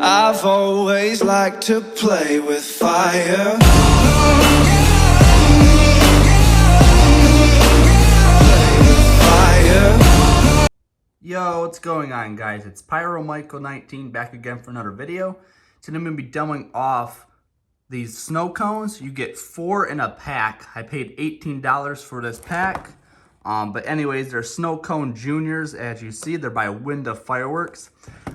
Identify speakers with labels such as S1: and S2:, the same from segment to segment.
S1: I've always liked to play with fire.
S2: Yo, what's going on, guys? It's PyroMichael19 back again for another video. Today I'm going to be demoing off these snow cones. You get 4 in a pack. I paid $18 for this pack. But anyways, they're snow cone juniors. As you see, they're by Winda fireworks.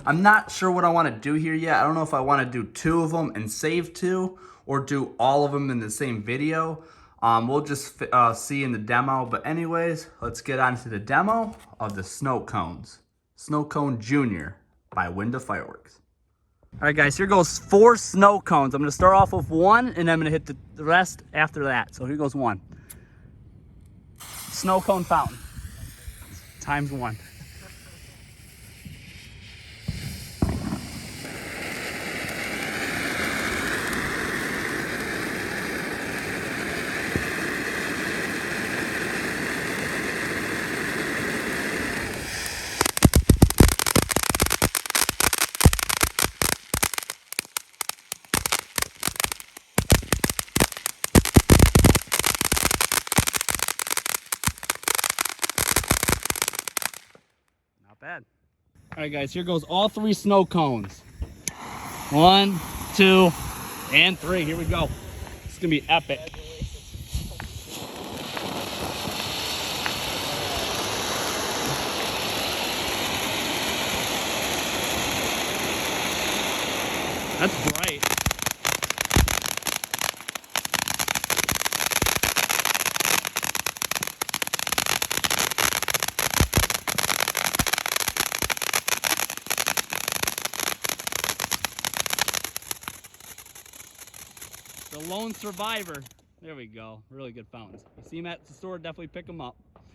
S2: I'm not sure what I want to do here yet. I don't know if I want to do 2 of them and save 2 or do all of them in the same video. We'll just see in the demo. But anyways, let's get on to the demo of the snow cones. Snow Cone Junior by Winda Fireworks. All right, guys, here goes 4 snow cones. I'm going to start off with 1, and I'm going to hit the rest after that. So here goes 1. Snow cone fountain. Times 1. Bad. All right, guys, here goes all 3 snow cones. 1, 2, and 3. Here we go. It's gonna be epic. That's bright. The lone survivor. There we go. Really good fountains. You see them at the store, definitely pick them up.